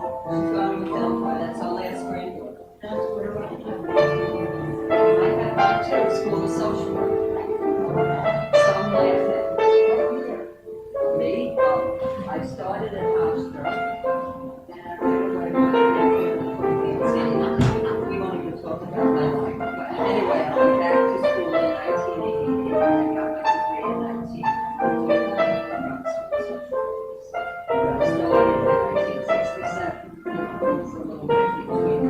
She's going with Delphi. That's our last granddaughter. That's where I I had one too, school of social work. So I'm laughing. Me? Oh, I started at Hofstra. And I ran away with we won't even talk about my life. But anyway, I went back to school in 1988. I got my degree in 1989. I started in 1967. It's a little bit between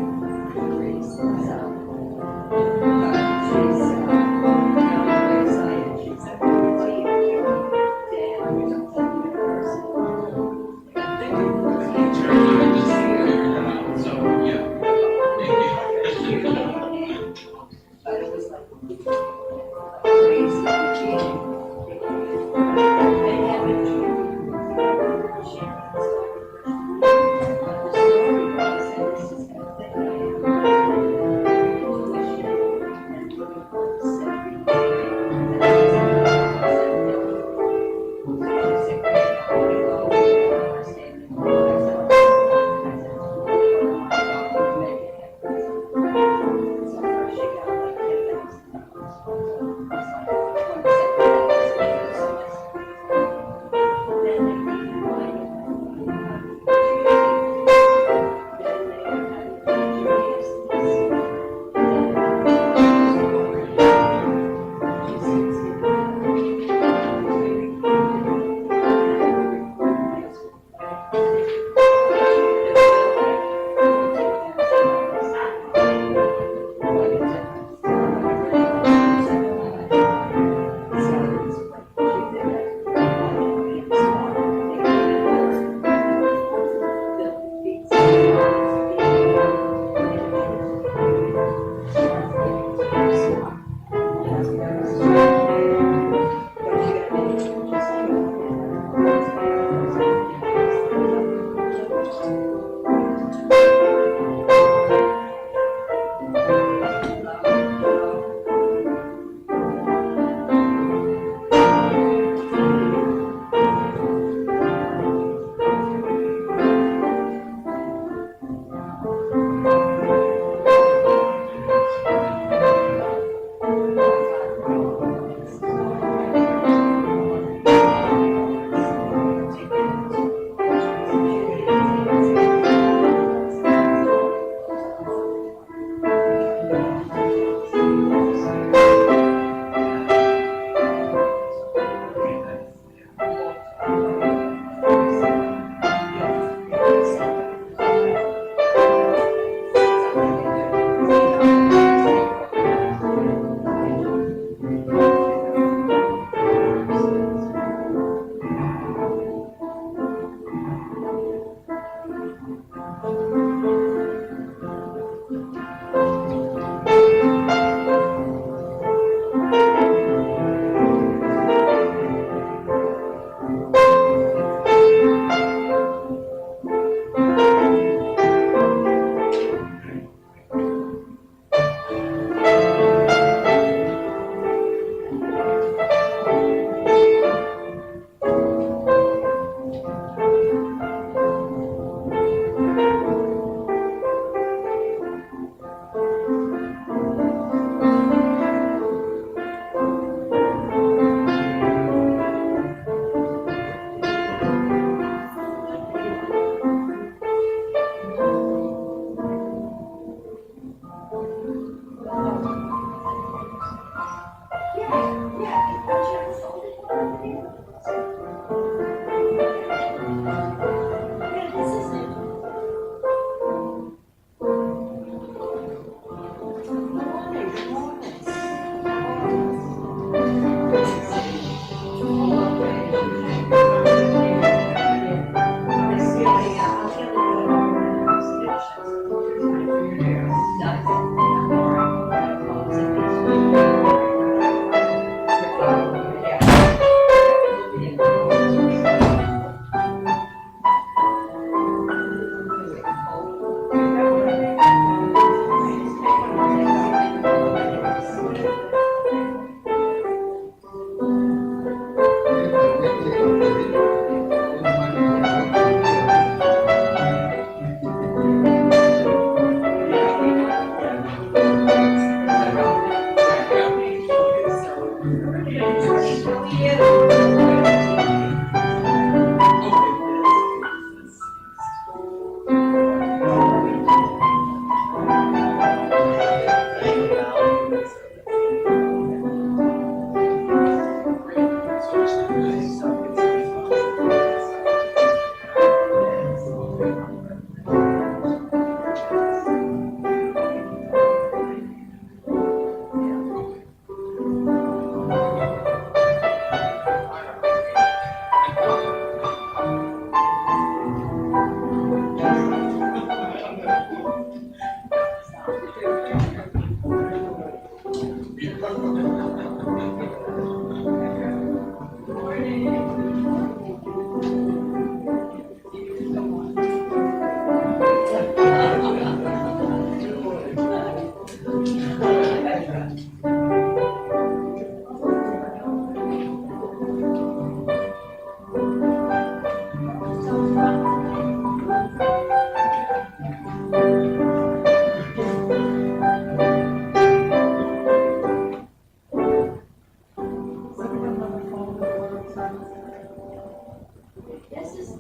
degrees. So, but she's very excited. She's at 14. Dan, I was at the university.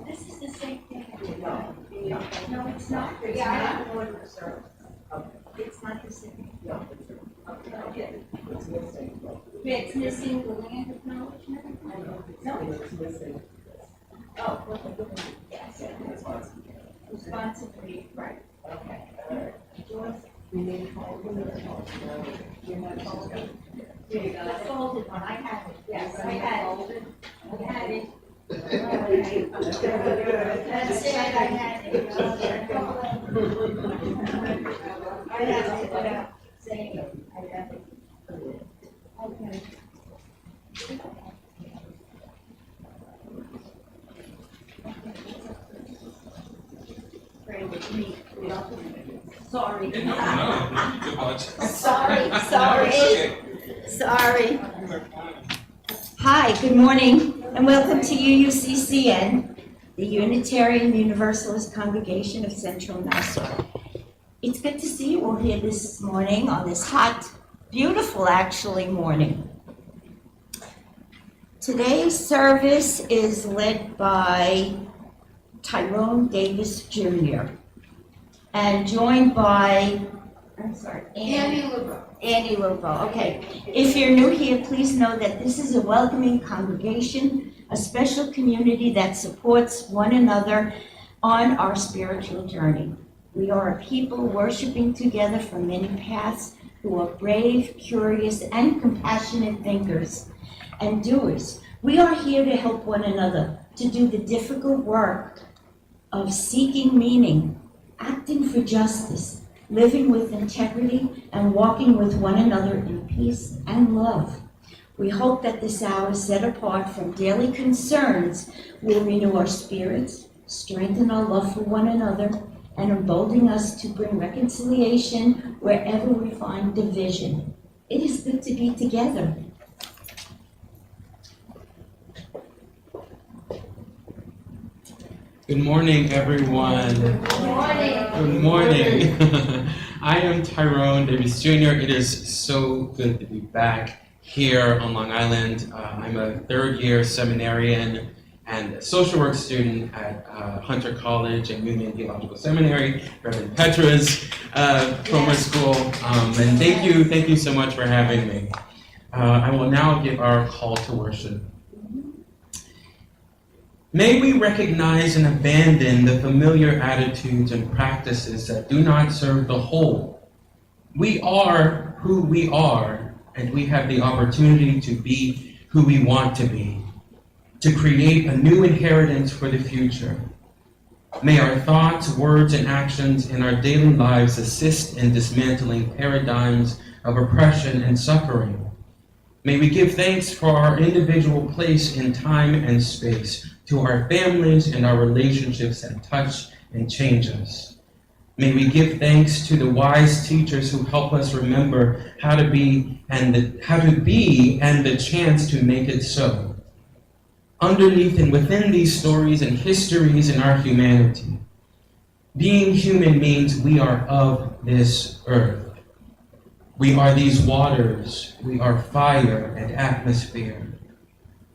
This is the same thing. No, it's not. Yeah, I have an order, sir. It's not the same. Okay. It's missing the land acknowledgement? No, it's missing. Oh, yes. Responsibility, right. Okay. We need to hold You're not holding. Here you go. I folded one. I had it. Yes, I had it. I had it. That's it. I had it. I have it without saying it. I have it. Okay. Pray with me. Sorry. Sorry. Hi, good morning, and welcome to UUCCN, the Unitarian Universalist Congregation of Central Nassau. It's good to see you all here this morning on this hot, beautiful, actually, morning. Today's service is led by Tyrone Davis Jr. and joined by, Annie Lubo. Okay. If you're new here, please know that this is a welcoming congregation, a special community that supports one another on our spiritual journey. We are a people worshiping together from many paths who are brave, curious, and compassionate thinkers and doers. We are here to help one another to do the difficult work of seeking meaning, acting for justice, living with integrity, and walking with one another in peace and love. We hope that this hour set apart from daily concerns will renew our spirits, strengthen our love for one another, and embolden us to bring reconciliation wherever we find division. It is good to be together. Good morning, everyone. Good morning. Good morning. I am Tyrone Davis Jr. It is so good to be back here on Long Island. I'm a third-year seminarian and a social work student at Hunter College and Union Theological Seminary, Reverend Petra's former school. And thank you so much for having me. I will now give our call to worship. May we recognize and abandon the familiar attitudes and practices that do not serve the whole. We are who we are, and we have the opportunity to be who we want to be, to create a new inheritance for the future. May our thoughts, words, and actions in our daily lives assist in dismantling paradigms of oppression and suffering. May we give thanks for our individual place in time and space, to our families and our relationships that touch and change us. May we give thanks to the wise teachers who help us remember how to be and the chance to make it so. Underneath and within these stories and histories in our humanity, being human means we are of this earth. We are these waters, we are fire and atmosphere.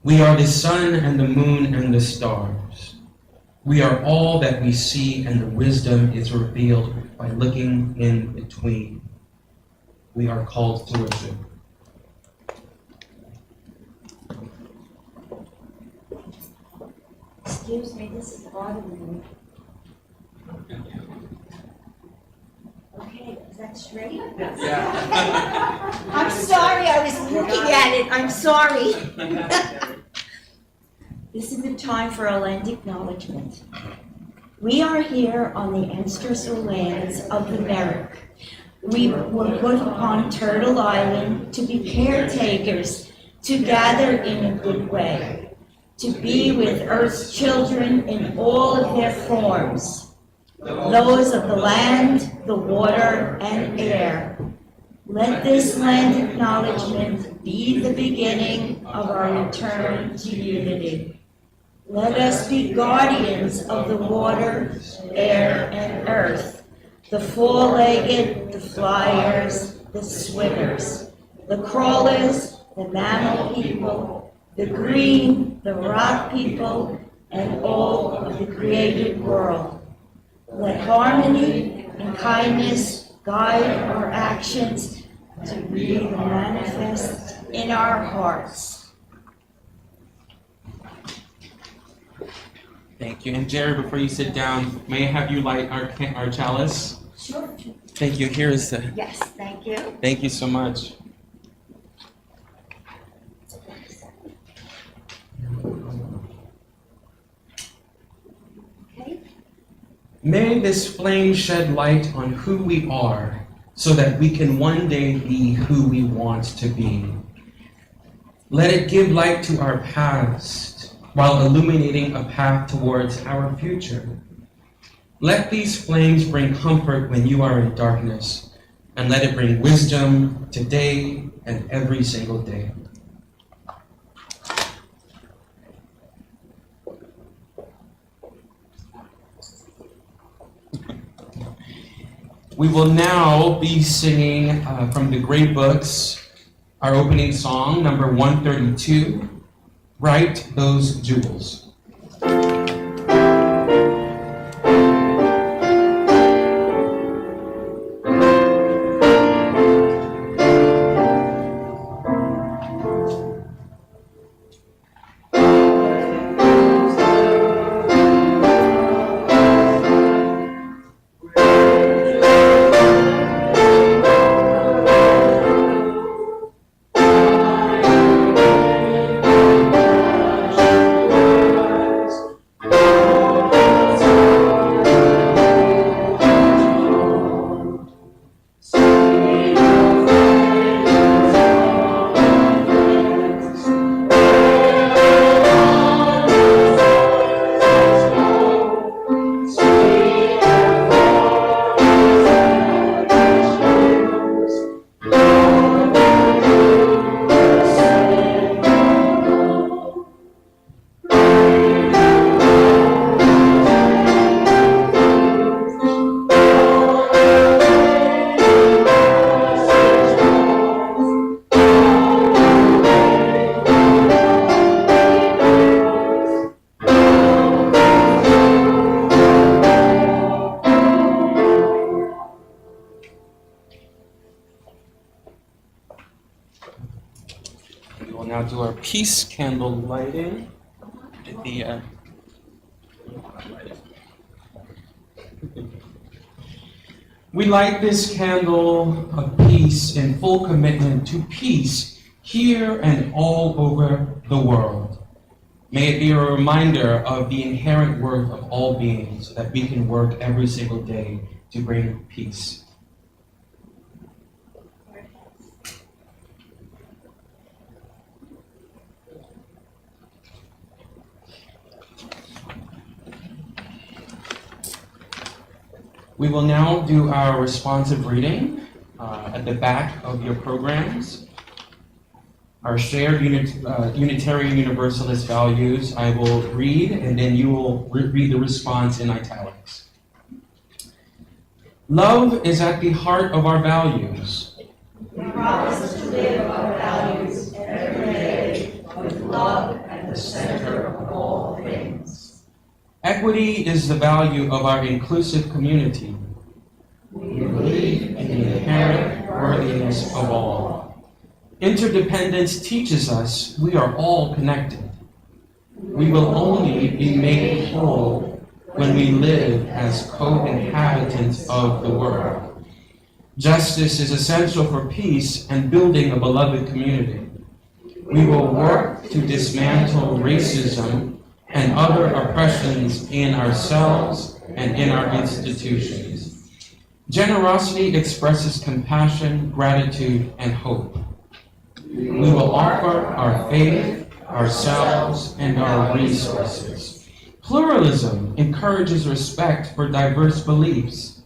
We are the sun and the moon and the stars. We are all that we see, and the wisdom is revealed by looking in between. We are called to worship. Excuse me, this is bothering me. Okay, is that straight? Yeah. I'm sorry, I was looking at it, I'm sorry. This is the time for a land acknowledgement. We are here on the ancestral lands of the Merrick. We were put upon Turtle Island to be caretakers, to gather in a good way, to be with Earth's children in all of their forms, those of the land, the water, and air. Let this land acknowledgement be the beginning of our return to unity. Let us be guardians of the water, air, and earth, the four-legged, the flyers, the swimmers, the crawlers, the mammal people, the green, the rock people, and all of the created world. Let harmony and kindness guide our actions to be the manifest in our hearts. Thank you. And Jerry, before you sit down, may I have you light our chalice? Sure. Thank you. Here is the. Yes, thank you. Thank you so much. Okay. May this flame shed light on who we are, so that we can one day be who we want to be. Let it give light to our past, while illuminating a path towards our future. Let these flames bring comfort when you are in darkness, and let it bring wisdom today and every single day. We will now be singing from the great books, our opening song, number 132, Write Those Jewels. We will now do our peace candle lighting. We light this candle of peace in full commitment to peace here and all over the world. May it be a reminder of the inherent worth of all beings, so that we can work every single day to bring peace. We will now do our responsive reading at the back of your programs. Our shared Unitarian Universalist values, I will read, and then you will read the response in italics. Love is at the heart of our values. We promise to live our values every day with love at the center of all things. Equity is the value of our inclusive community. We believe In the inherent worthiness of all. Interdependence teaches us we are all connected. We We will only be made whole when we live as co-inhabitants of the world. Justice is essential for peace and building a beloved community. We will work to dismantle racism and other oppressions in ourselves and in our institutions. Generosity expresses compassion, gratitude, and hope. We will offer our faith, ourselves, and our resources. Pluralism encourages respect for diverse beliefs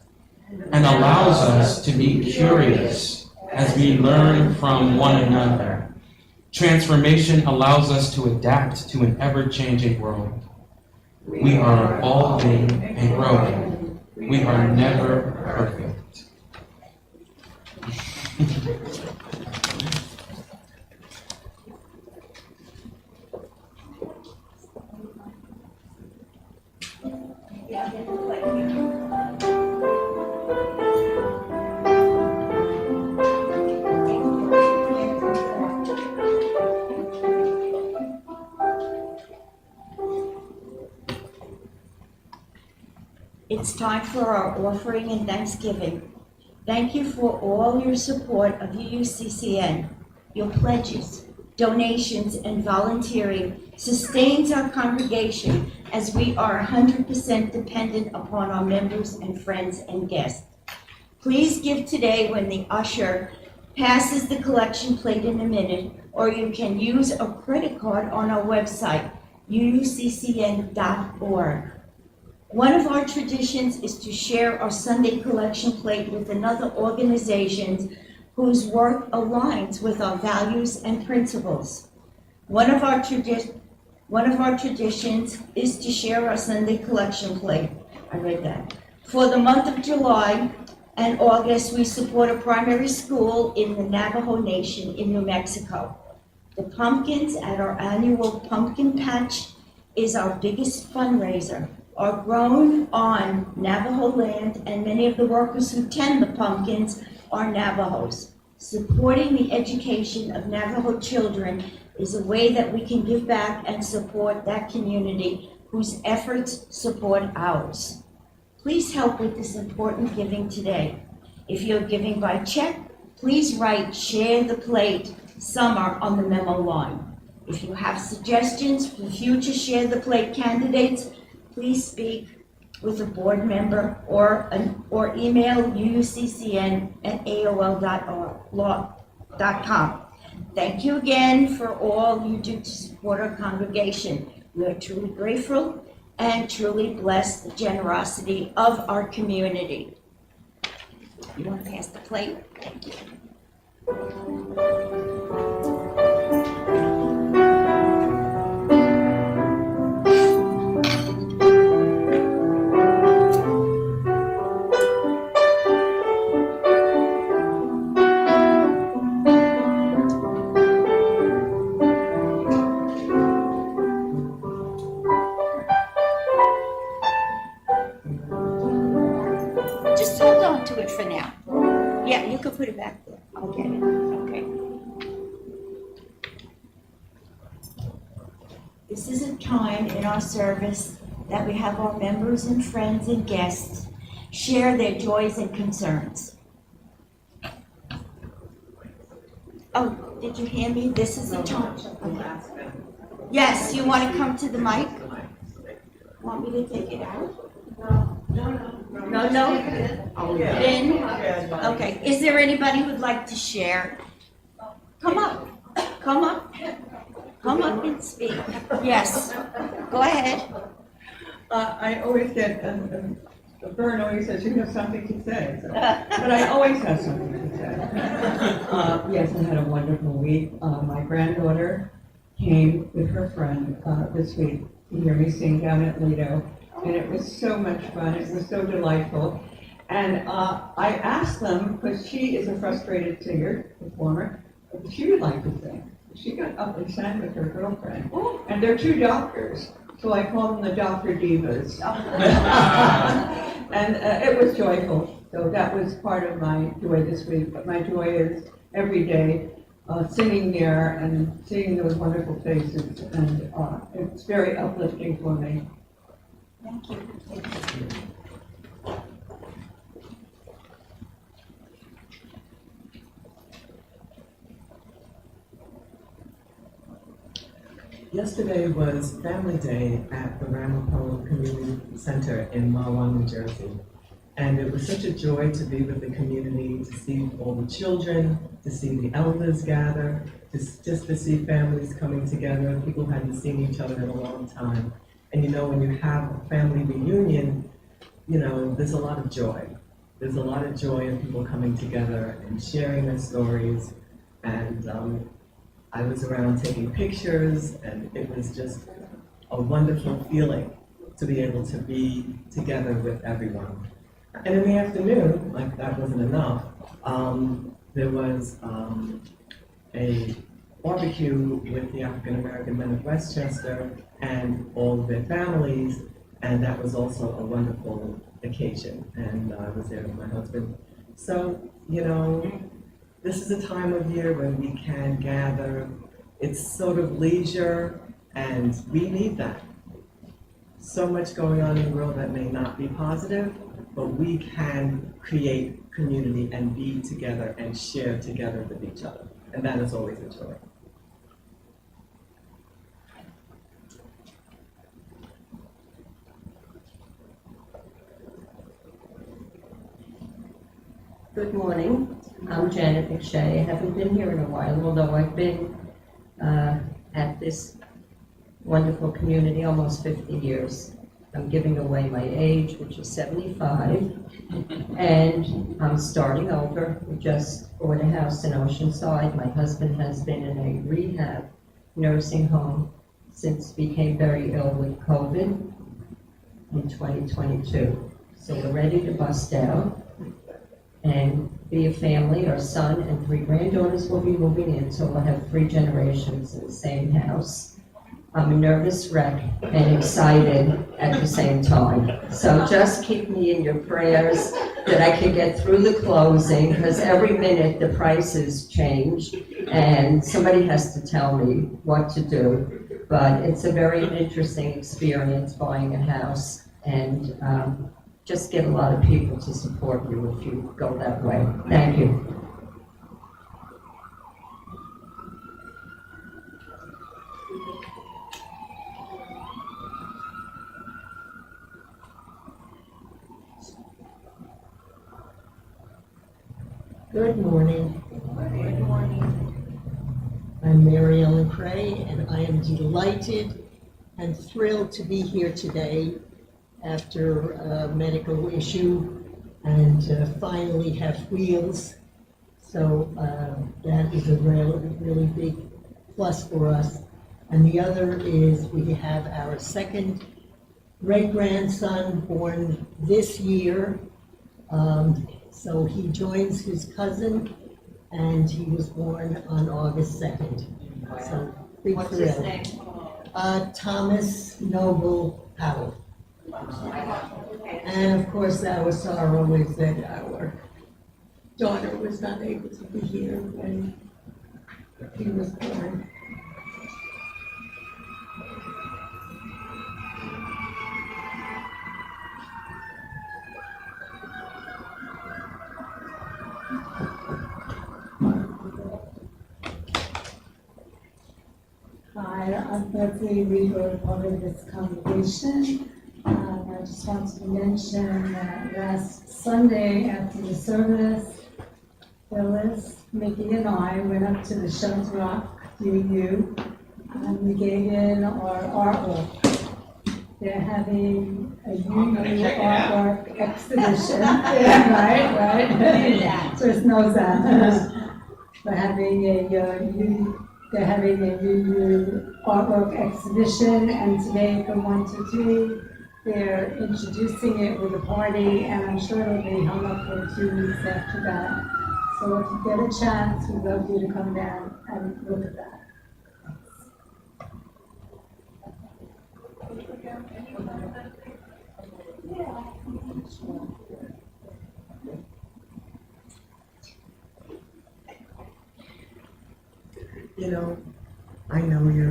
and allows us to be curious as we learn from one another. Transformation allows us to adapt to an ever-changing world. We are evolving and growing. We are never perfect. It's time for our offering and thanksgiving. Thank you for all your support of UUCCN. Your pledges, donations, and volunteering sustains our congregation as we are 100% dependent upon our members and friends and guests. Please give today when the usher passes the collection plate in a minute, or you can use a credit card on our website, uuccn.org. One of our traditions is to share our Sunday collection plate with another organization whose work aligns with our values and principles. One of our traditions is to share our Sunday collection plate. I read that. For the month of July and August, we support a primary school in the Navajo Nation in New Mexico. The pumpkins at our annual pumpkin patch is our biggest fundraiser. Are grown on Navajo land, and many of the workers who tend the pumpkins are Navajos. Supporting the education of Navajo children is a way that we can give back and support that community whose efforts support ours. Please help with this important giving today. If you're giving by check, please write "Share the Plate" Summer on the memo line. If you have suggestions for future Share the Plate candidates, please speak with a board member or email uuccn@aol.com. Thank you again for all you do to support our congregation. We are truly grateful and truly bless the generosity of our community. You want to pass the plate? Thank you. Just hold on to it for now. Yeah, you can put it back there. I'll get it. Okay. This is a time in our service that we have our members and friends and guests share their joys and concerns. Oh, did you hear me? This is the time. Okay. Yes, you want to come to the mic? Want me to take it out? No? In? Okay. Is there anybody who'd like to share? Come up and speak. Yes. Go ahead. I always get, Vern always says you have something to say, so, but I always have something to say. Yes, I had a wonderful week. My granddaughter came with her friend this week to hear me sing down at Lido, and it was so much fun. It was so delightful. And I asked them, because she is a frustrated singer, performer, if she would like to sing. She got up and sang with her girlfriend. And they're two doctors, so I call them the Doctor Divas. And it was joyful. So that was part of my joy this week. But my joy is every day singing there and seeing those wonderful faces, and it's very uplifting for me. Thank you. Yesterday was Family Day at the Ramapo Community Center in Mahwah, New Jersey. And it was such a joy to be with the community, to see all the children, to see the elders gather, just to see families coming together, people who hadn't seen each other in a long time. And you know, when you have a family reunion, you know, there's a lot of joy. There's a lot of joy in people coming together and sharing their stories. And I was around taking pictures, and it was just a wonderful feeling to be able to be together with everyone. And in the afternoon, like that wasn't enough, there was a barbecue with the African American men of Westchester and all of their families, and that was also a wonderful occasion. And I was there with my husband. So, you know, this is a time of year when we can gather. It's sort of leisure, and we need that. So much going on in the world that may not be positive, but we can create community and be together and share together with each other. And that is always a joy. Good morning. I'm Janet McShay. I haven't been here in a while, although I've been at this wonderful community almost 50 years. I'm giving away my age, which is 75, and I'm starting over. We just bought a house in Oceanside. My husband has been in a rehab nursing home since he became very ill with COVID in 2022. So we're ready to bust out and be a family. Our son and 3 granddaughters will be moving in, so we'll have 3 generations in the same house. I'm a nervous wreck and excited at the same time. So just keep me in your prayers that I can get through the closing, because every minute the prices change and somebody has to tell me what to do. But it's a very interesting experience buying a house, and just get a lot of people to support you if you go that way. Thank you. Good morning. Good morning. I'm Mary Ellen Cray, and I am delighted and thrilled to be here today after a medical issue and finally have wheels. So that is a really big plus for us. And the other is we have our second great-grandson born this year. So he joins his cousin, and he was born on August 2nd. So big What's thrill. his name? Thomas Noble Howell. And of course, our sorrow is that our daughter was not able to be here when he was born. Hi, I'm Betsy Weaver, part of this congregation. I just wanted to mention that last Sunday after the service, Phyllis, Mickey, and I went up to the Shunt Rock UU, and we gave in our artwork. They're having a UU artwork exhibition. Yeah, right. Chris knows that. We're having they're having a UU artwork exhibition, and today from 1 to 3, they're introducing it with a party, and I'm sure it'll be hung up for 2 weeks after that. So if you get a chance, we'd love you to come down and look at that.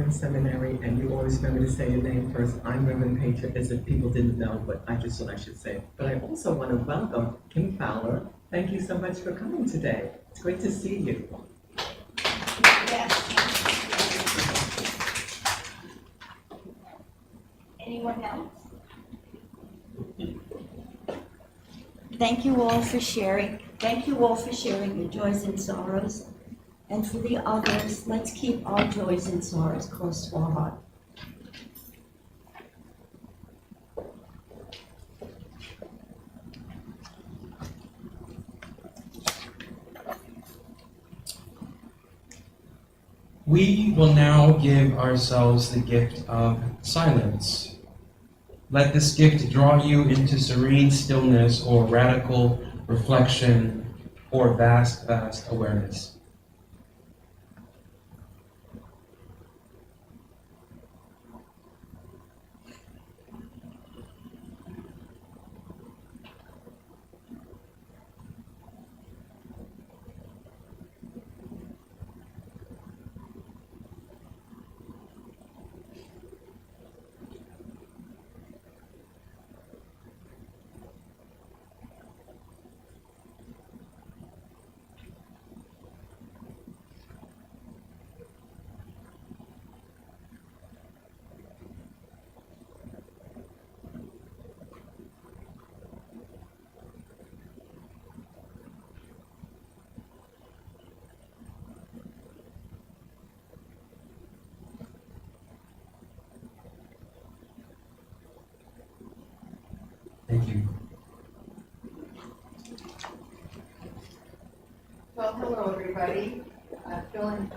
Lutheran Seminary, and you always remember to say your name first. I'm Reverend Patriot, as if people didn't know, but I just thought I should say it. But I also want to welcome Kim Fowler. Thank you so much for coming today. It's great to see you. Anyone else? Thank you all for sharing. Thank you all for sharing your joys and sorrows. And for the others, let's keep our joys and sorrows close to our heart. We will now give ourselves the gift of silence. Let this gift draw you into serene stillness or radical reflection or vast, vast awareness. Thank you. Well, hello, everybody. Filling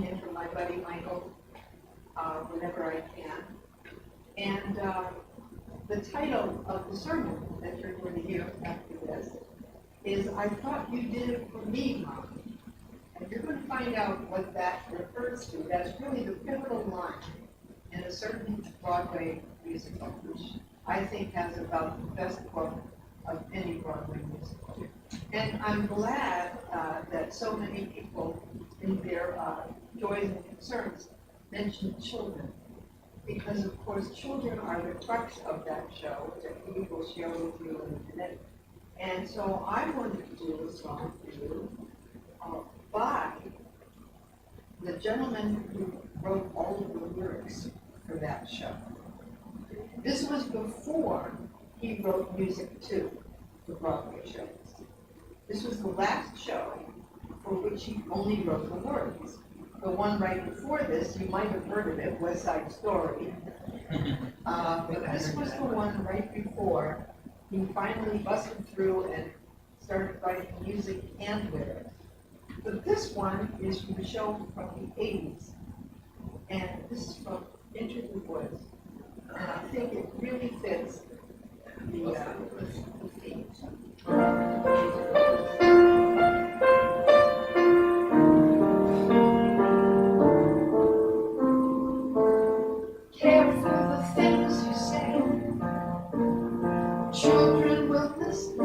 in for my buddy Michael whenever I can. And the title of the sermon that you're going to hear after this is "I Thought You Did It For Me, Mom." And you're going to find out what that refers to. That's really the pivotal line in a certain Broadway musical, which I think has about the best quote of any Broadway musical. And I'm glad that so many people in their joys and concerns mention children, because of course children are the crux of that show that we will share with you in a minute. And so I wanted to do a song for you by the gentleman who wrote all of the lyrics for that show. This was before he wrote music to the Broadway shows. This was the last show for which he only wrote the words. The one right before this, you might have heard of it, West Side Story. But this was the one right before he finally busted through and started writing music and lyrics. But this one is from a show from the 80s. And this is from Into the Woods. And I think it really fits the theme. Careful the things you say, children will listen.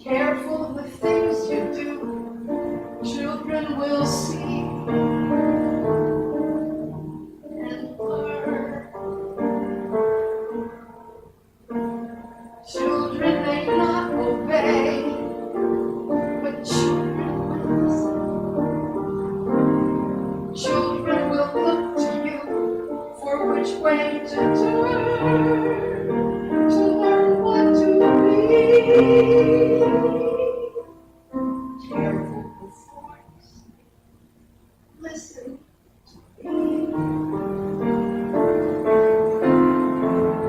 Careful the things you do, children will see and learn. Children may not obey, but children will listen. Children will look to you for which way to turn, to learn what to be. Careful before you speak. Listen to me.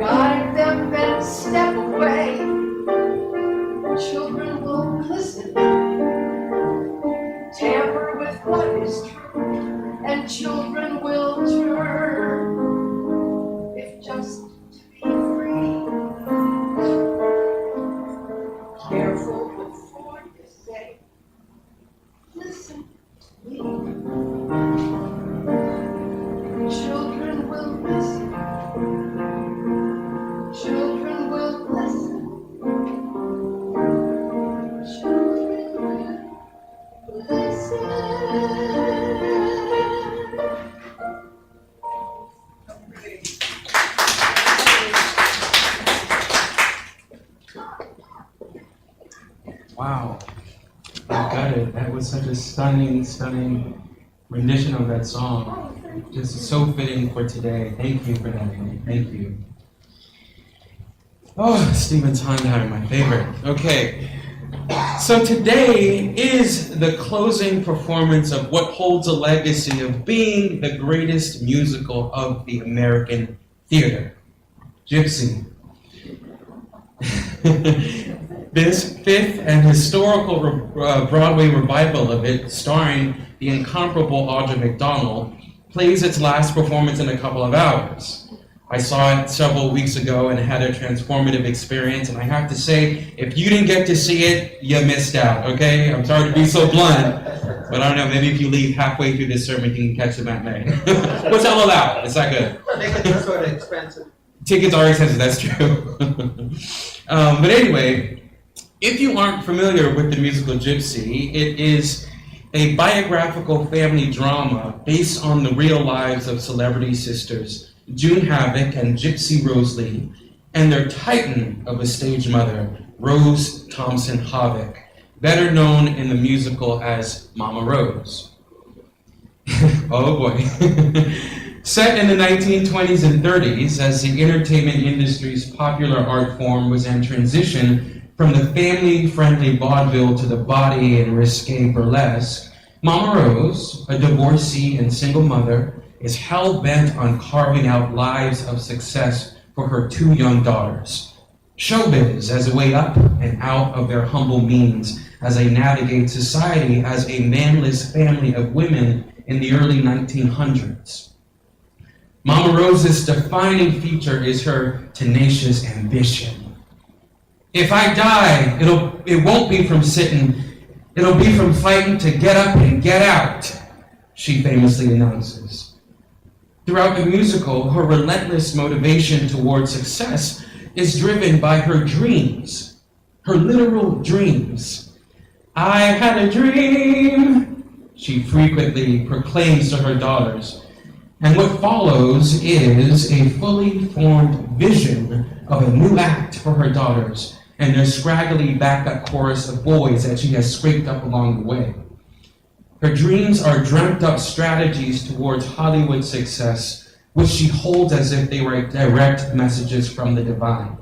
Guide them, then step away. Children will listen. Tamper with what is true, and children will turn. If just to be free. Careful before you say, listen to me. Children will listen. Children will listen. Children will listen. Wow. I got it. That was such a stunning rendition of that song. Just so fitting for today. Thank you for that, Amy. Thank you. Oh, Stephen Sondheim, my favorite. Okay. So today is the closing performance of what holds a legacy of being the greatest musical of the American theater, Gypsy. This fifth and historical Broadway revival of it, starring the incomparable Audra McDonald, plays its last performance in a couple of hours. I saw it several weeks ago and had a transformative experience, and I have to say, if you didn't get to see it, you missed out, okay? I'm sorry to be so blunt, but I don't know, maybe if you leave halfway through this sermon, you can catch the matinee. What's all about? It's not good. Tickets are sort of expensive. Tickets are expensive, that's true. But anyway, if you aren't familiar with the musical Gypsy, it is a biographical family drama based on the real lives of celebrity sisters June Havoc and Gypsy Rose Lee, and their titan of a stage mother, Rose Thompson Havoc, better known in the musical as Mama Rose. Oh boy. Set in the 1920s and 30s, as the entertainment industry's popular art form was in transition from the family-friendly vaudeville to the body and risque burlesque, Mama Rose, a divorcee and single mother, is hell-bent on carving out lives of success for her two young daughters. Showbiz as a way up and out of their humble means as they navigate society as a manless family of women in the early 1900s. Mama Rose's defining feature is her tenacious ambition. If I die, it won't be from sitting, it'll be from fighting to get up and get out, she famously announces. Throughout the musical, her relentless motivation toward success is driven by her dreams, her literal dreams. I had a dream, she frequently proclaims to her daughters, and what follows is a fully formed vision of a new act for her daughters and their scraggly backup chorus of boys that she has scraped up along the way. Her dreams are dreamt up strategies towards Hollywood success, which she holds as if they were direct messages from the divine.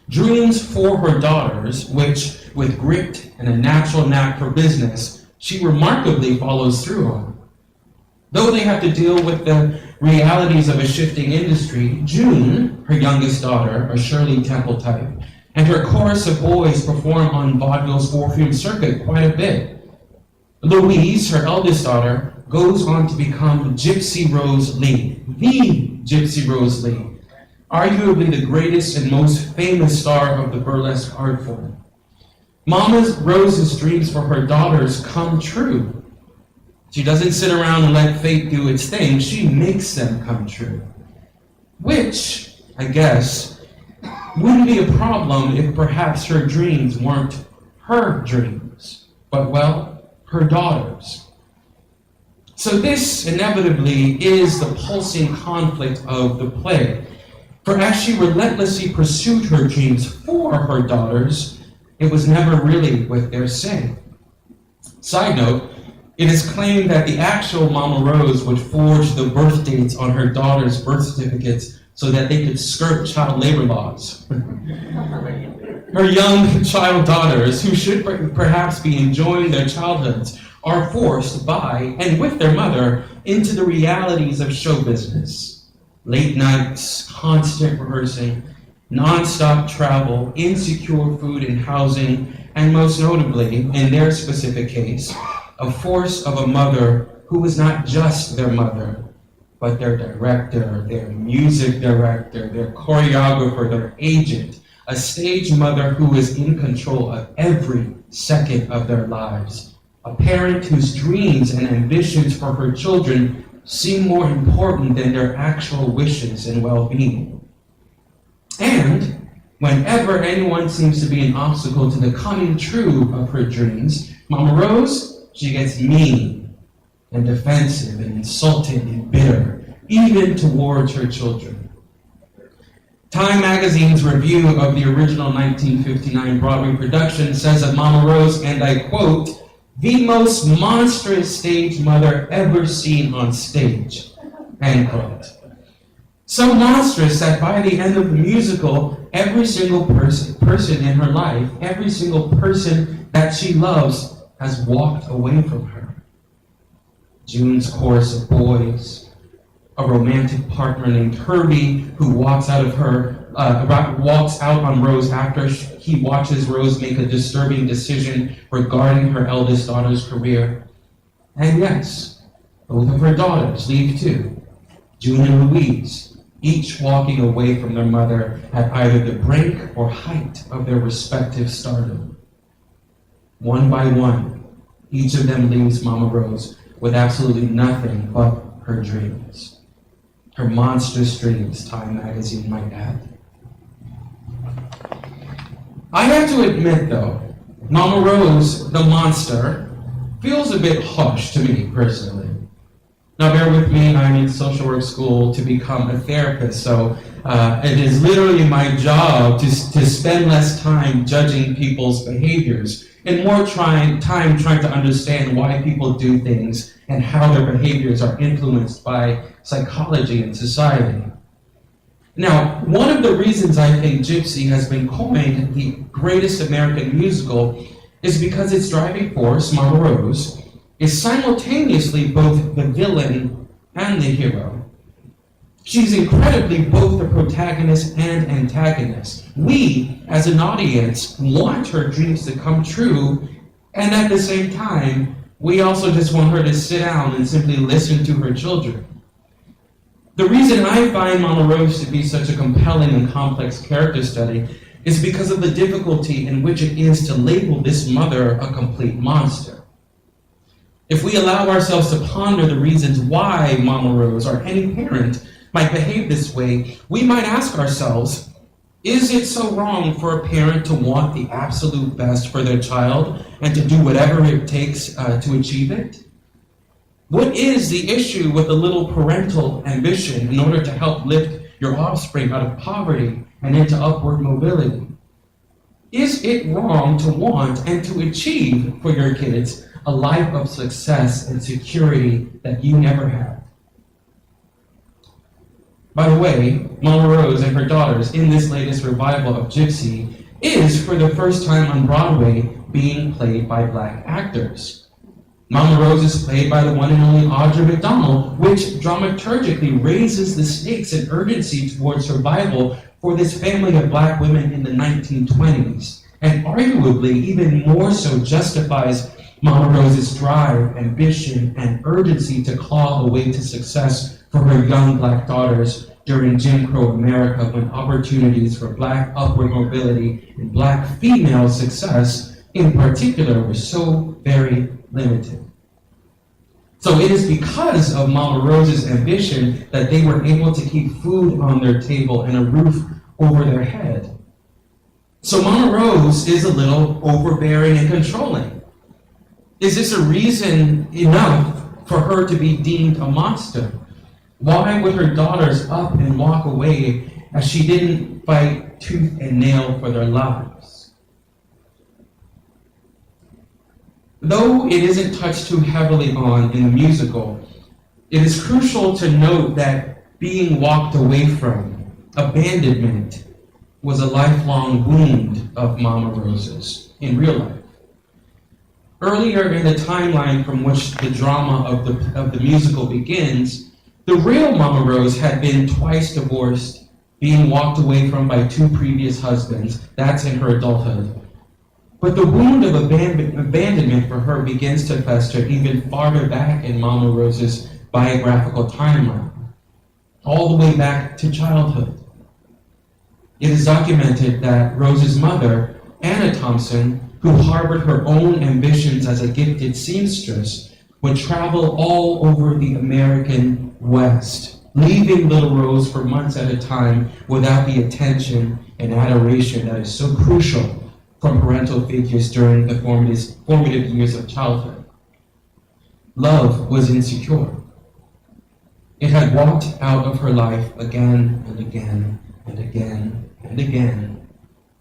Dreams for her daughters, which, with grit and a natural knack for business, she remarkably follows through on. Though they have to deal with the realities of a shifting industry, June, her youngest daughter, a Shirley Temple type, and her chorus of boys perform on vaudeville's Orpheum circuit quite a bit. Louise, her eldest daughter, goes on to become Gypsy Rose Lee, the Gypsy Rose Lee, arguably the greatest and most famous star of the burlesque art form. Mama Rose's dreams for her daughters come true. She doesn't sit around and let fate do its thing, she makes them come true. Which, I guess, wouldn't be a problem if perhaps her dreams weren't her dreams, but well, her daughters. So this inevitably is the pulsing conflict of the play. For as she relentlessly pursued her dreams for her daughters, it was never really with their say. Side note, it is claimed that the actual Mama Rose would forge the birth dates on her daughters' birth certificates so that they could skirt child labor laws. Her young child daughters, who should perhaps be enjoying their childhoods, are forced by and with their mother into the realities of show business. Late nights, constant rehearsing, non-stop travel, insecure food and housing, and most notably, in their specific case, a force of a mother who was not just their mother, but their director, their music director, their choreographer, their agent, a stage mother who is in control of every second of their lives, a parent whose dreams and ambitions for her children seem more important than their actual wishes and well-being. And whenever anyone seems to be an obstacle to the coming true of her dreams, Mama Rose, she gets mean and defensive and insulting and bitter, even towards her children. Time magazine's review of the original 1959 Broadway production says of Mama Rose, and I quote, "the most monstrous stage mother ever seen on stage," end quote. So monstrous that by the end of the musical, every single person in her life, every single person that she loves has walked away from her. June's chorus of boys, a romantic partner named Herbie who walks out on Rose after he watches Rose make a disturbing decision regarding her eldest daughter's career. And yes, both of her daughters leave too, June and Louise, each walking away from their mother at either the brink or height of their respective stardom. One by one, each of them leaves Mama Rose with absolutely nothing but her dreams. Her monstrous dreams, Time magazine might add. I have to admit though, Mama Rose, the monster, feels a bit harsh to me personally. Now bear with me, I'm in social work school to become a therapist, so it is literally my job to spend less time judging people's behaviors and more time trying to understand why people do things and how their behaviors are influenced by psychology and society. Now, one of the reasons I think Gypsy has been coined the greatest American musical is because its driving force, Mama Rose, is simultaneously both the villain and the hero. She's incredibly both the protagonist and antagonist. We, as an audience, want her dreams to come true, and at the same time, we also just want her to sit down and simply listen to her children. The reason I find Mama Rose to be such a compelling and complex character study is because of the difficulty in which it is to label this mother a complete monster. If we allow ourselves to ponder the reasons why Mama Rose or any parent might behave this way, we might ask ourselves, is it so wrong for a parent to want the absolute best for their child and to do whatever it takes to achieve it? What is the issue with a little parental ambition in order to help lift your offspring out of poverty and into upward mobility? Is it wrong to want and to achieve for your kids a life of success and security that you never had? By the way, Mama Rose and her daughters in this latest revival of Gypsy is, for the first time on Broadway, being played by Black actors. Mama Rose is played by the one and only Audra McDonald, which dramaturgically raises the stakes and urgency towards survival for this family of Black women in the 1920s, and arguably even more so justifies Mama Rose's drive, ambition, and urgency to claw a way to success for her young Black daughters during Jim Crow America, when opportunities for Black upward mobility and Black female success in particular were so very limited. So it is because of Mama Rose's ambition that they were able to keep food on their table and a roof over their head. So Mama Rose is a little overbearing and controlling. Is this a reason enough for her to be deemed a monster? Why would her daughters up and walk away as she didn't fight tooth and nail for their lives? Though it isn't touched too heavily on in the musical, it is crucial to note that being walked away from, abandonment, was a lifelong wound of Mama Rose's in real life. Earlier in the timeline from which the drama of the musical begins, the real Mama Rose had been twice divorced, being walked away from by 2 previous husbands. That's in her adulthood. But the wound of abandonment for her begins to fester even farther back in Mama Rose's biographical timeline, all the way back to childhood. It is documented that Rose's mother, Anna Thompson, who harbored her own ambitions as a gifted seamstress, would travel all over the American West, leaving little Rose for months at a time without the attention and adoration that is so crucial from parental figures during the formative years of childhood. Love was insecure. It had walked out of her life again and again, and again and again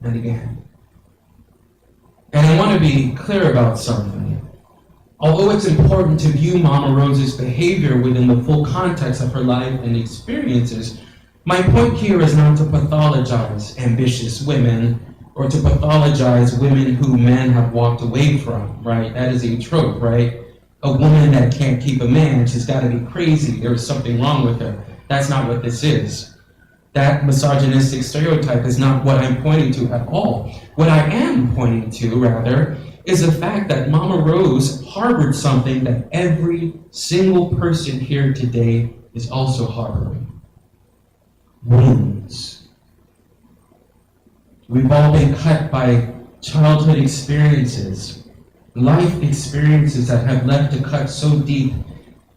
and again. And I want to be clear about something. Although it's important to view Mama Rose's behavior within the full context of her life and experiences, my point here is not to pathologize ambitious women or to pathologize women who men have walked away from, right? That is a trope, right? A woman that can't keep a man, she's got to be crazy. There's something wrong with her. That's not what this is. That misogynistic stereotype is not what I'm pointing to at all. What I am pointing to, rather, is the fact that Mama Rose harbored something that every single person here today is also harboring. Wounds. We've all been cut by childhood experiences, life experiences that have left a cut so deep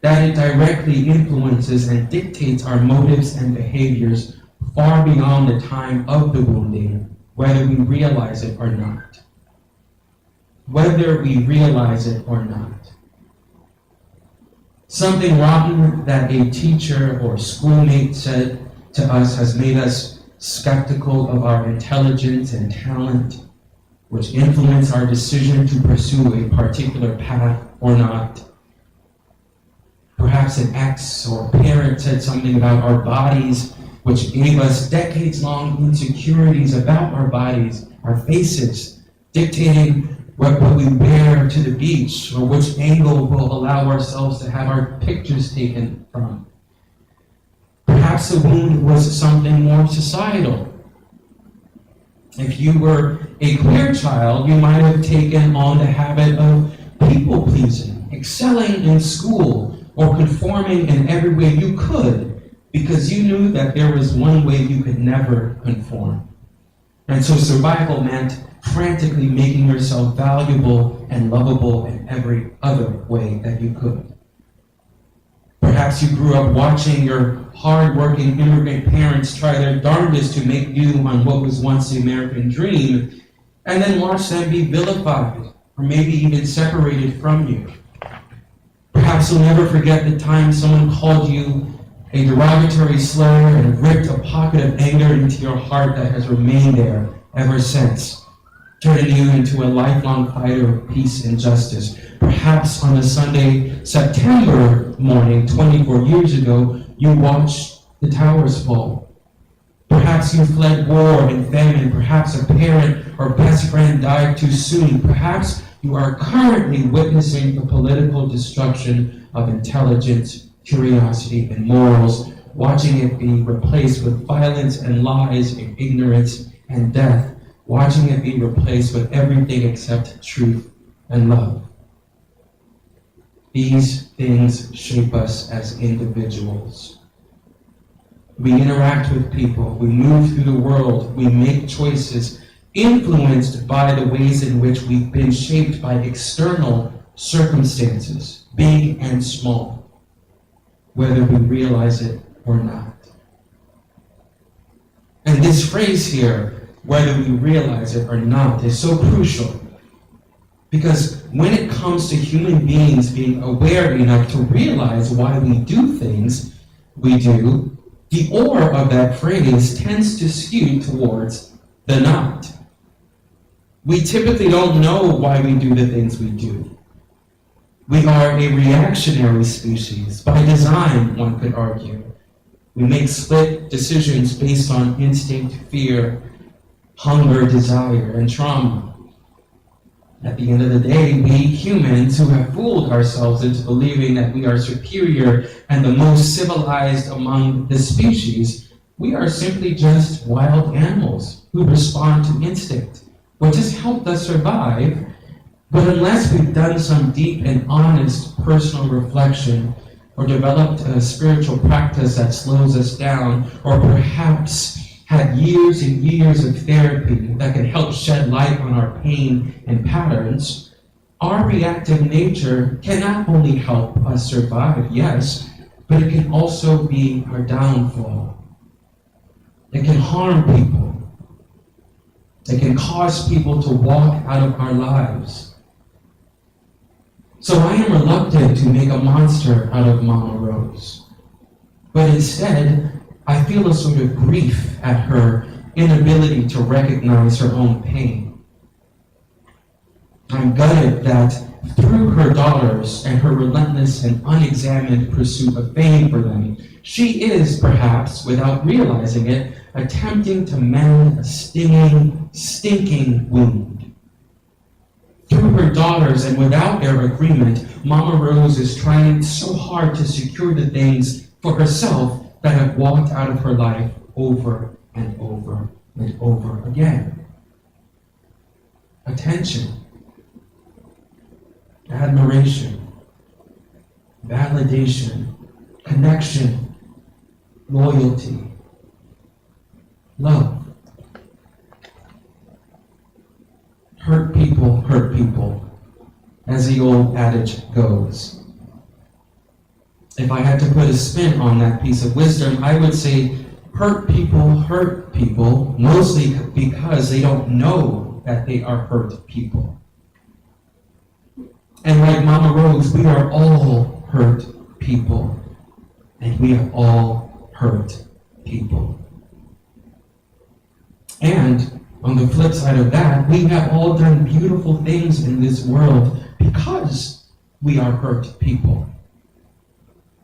that it directly influences and dictates our motives and behaviors far beyond the time of the wounding, whether we realize it or not. Whether we realize it or not. Something rotten that a teacher or schoolmate said to us has made us skeptical of our intelligence and talent, which influence our decision to pursue a particular path or not. Perhaps an ex or parent said something about our bodies, which gave us decades-long insecurities about our bodies, our faces, dictating what we wear to the beach, or which angle we'll allow ourselves to have our pictures taken from. Perhaps the wound was something more societal. If you were a queer child, you might have taken on the habit of people-pleasing, excelling in school, or conforming in every way you could, because you knew that there was one way you could never conform. And so survival meant frantically making yourself valuable and lovable in every other way that you could. Perhaps you grew up watching your hard-working immigrant parents try their darndest to make do on what was once the American dream, and then watch them be vilified, or maybe even separated from you. Perhaps you'll never forget the time someone called you a derogatory slur and ripped a pocket of anger into your heart that has remained there ever since, turning you into a lifelong fighter of peace and justice. Perhaps on a Sunday, September morning, 24 years ago, you watched the towers fall. Perhaps you fled war and famine. Perhaps a parent or best friend died too soon. Perhaps you are currently witnessing the political destruction of intelligence, curiosity, and morals, watching it be replaced with violence and lies and ignorance and death, watching it be replaced with everything except truth and love. These things shape us as individuals. We interact with people, we move through the world, we make choices influenced by the ways in which we've been shaped by external circumstances, big and small, whether we realize it or not. And this phrase here, whether we realize it or not, is so crucial. Because when it comes to human beings being aware enough to realize why we do things we do, the or of that phrase tends to skew towards the not. We typically don't know why we do the things we do. We are a reactionary species, by design, one could argue. We make split decisions based on instinct, fear, hunger, desire, and trauma. At the end of the day, we humans who have fooled ourselves into believing that we are superior and the most civilized among the species, we are simply just wild animals who respond to instinct, which has helped us survive. But unless we've done some deep and honest personal reflection, or developed a spiritual practice that slows us down, or perhaps had years and years of therapy that can help shed light on our pain and patterns, our reactive nature can not only help us survive, yes, but it can also be our downfall. It can harm people. It can cause people to walk out of our lives. So I am reluctant to make a monster out of Mama Rose. But instead, I feel a sort of grief at her inability to recognize her own pain. I'm gutted that through her daughters and her relentless and unexamined pursuit of fame for them, she is, perhaps, without realizing it, attempting to mend a stinging, stinking wound. Through her daughters and without their agreement, Mama Rose is trying so hard to secure the things for herself that have walked out of her life over and over and over again. Attention, admiration, validation, connection, loyalty, love. Hurt people, as the old adage goes. If I had to put a spin on that piece of wisdom, I would say hurt people, mostly because they don't know that they are hurt people. And like Mama Rose, we are all hurt people, and we have all hurt people. And on the flip side of that, we have all done beautiful things in this world because we are hurt people.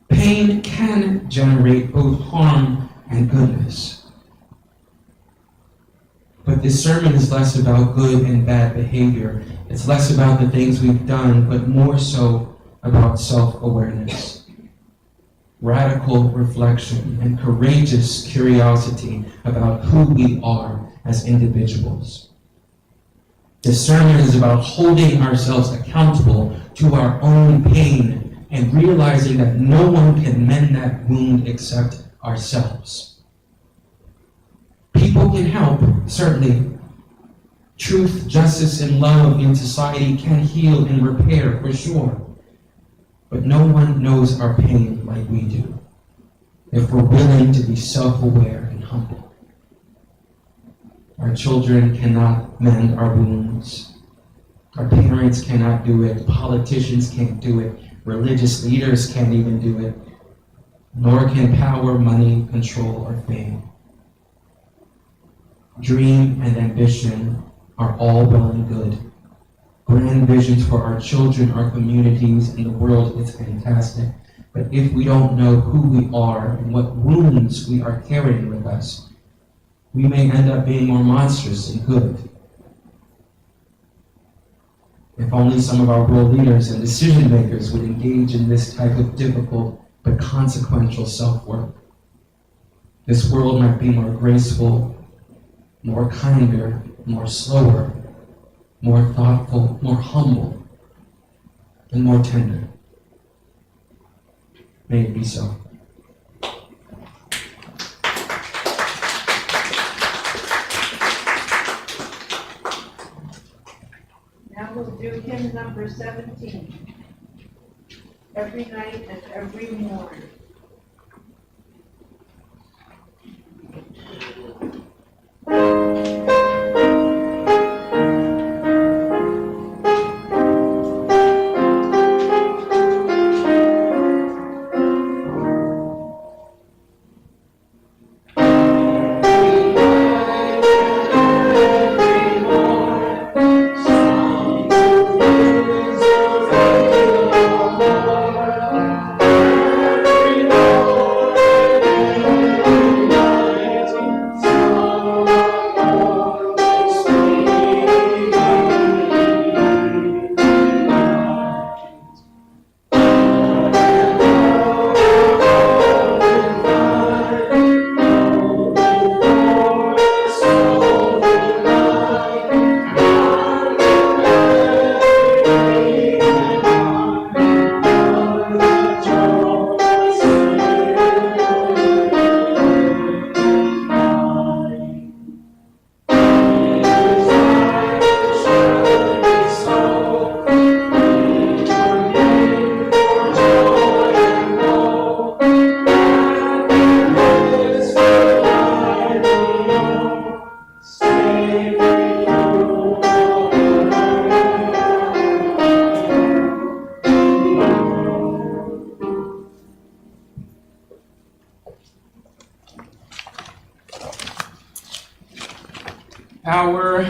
Pain can generate both harm and goodness. But this sermon is less about good and bad behavior. It's less about the things we've done, but more so about self-awareness, radical reflection, and courageous curiosity about who we are as individuals. This sermon is about holding ourselves accountable to our own pain and realizing that no one can mend that wound except ourselves. People can help, certainly. Truth, justice, and love in society can heal and repair, for sure. But no one knows our pain like we do, if we're willing to be self-aware and humble. Our children cannot mend our wounds. Our parents cannot do it. Politicians can't do it. Religious leaders can't even do it. Nor can power, money, control, or fame. Dream and ambition are all well and good. Grand visions for our children, our communities, and the world is fantastic. But if we don't know who we are and what wounds we are carrying with us, we may end up being more monstrous than good. If only some of our world leaders and decision makers would engage in this type of difficult but consequential self-work, this world might be more graceful, more kinder, more slower, more thoughtful, more humble, and more tender. May it be so. Now we'll do hymn number 17. Every night and every morn. Every Our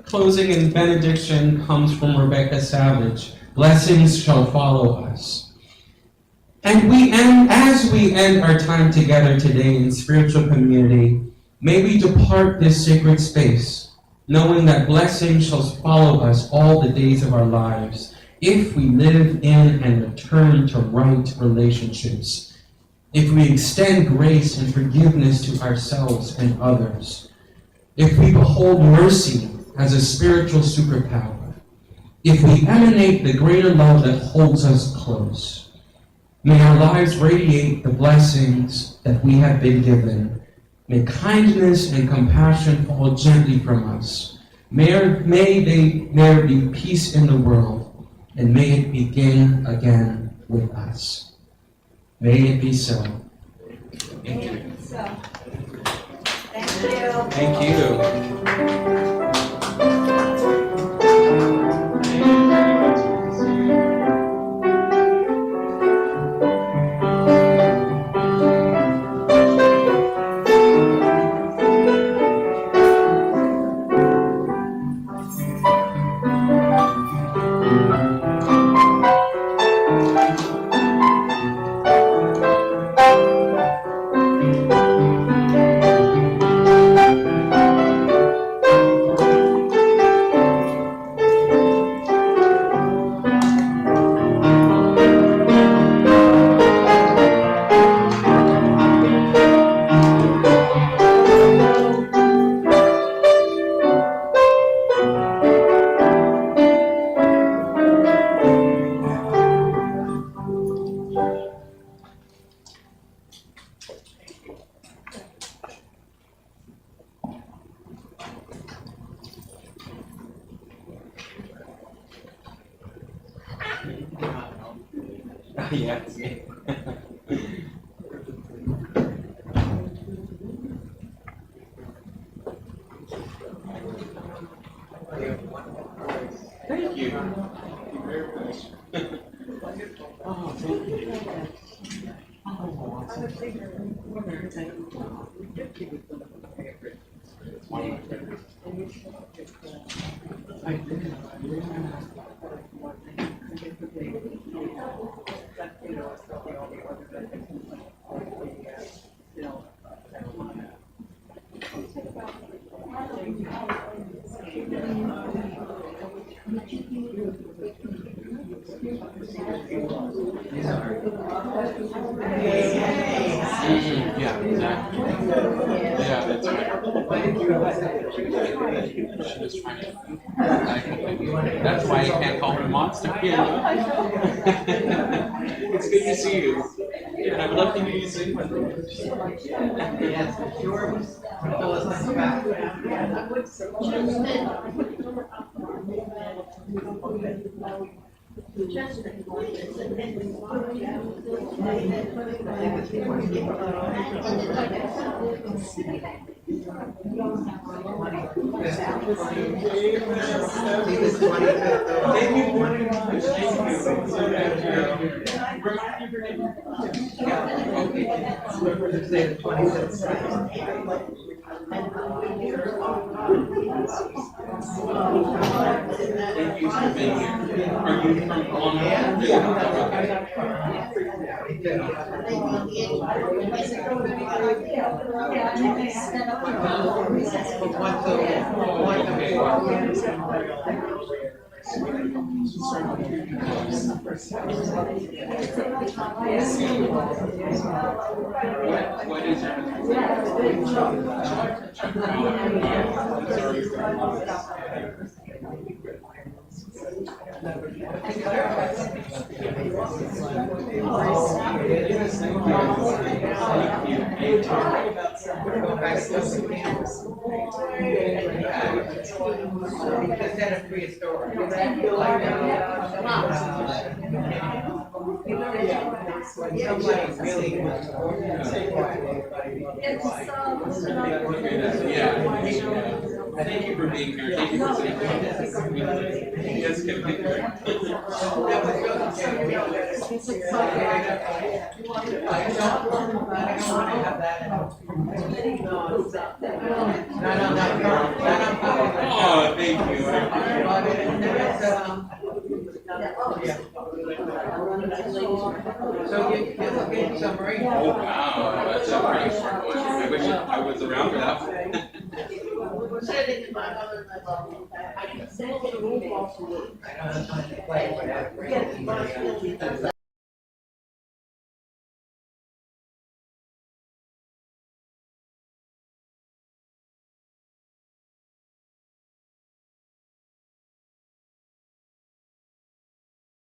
closing and benediction comes from Rebecca Savage. Blessings shall follow us. And as we end our time together today in spiritual community, may we depart this sacred space, knowing that blessings shall follow us all the days of our lives, if we live in and return to right relationships, if we extend grace and forgiveness to ourselves and others, if we behold mercy as a spiritual superpower, if we emanate the greater love that holds us close. May our lives radiate the blessings that we have been given. May kindness and compassion fall gently from us. May there be peace in the world, and may it begin again with us. May it be so. Thank you. Thank you. Yes. Thank you. Thank you very much. Oh, thank you. It's one of my favorites. Yeah, exactly. Yeah, that's right. She was trying to. That's why I can't call her Monster Kid. It's good to see you. And I would love to hear you sing with me. Yes, sure. Thank you for being here. Are you from What is Thank you for being here. Thank you for saying yes, can So get summary. Oh, wow, that's a pretty short one. I wish I was around for that one. I know, that's not quite what I-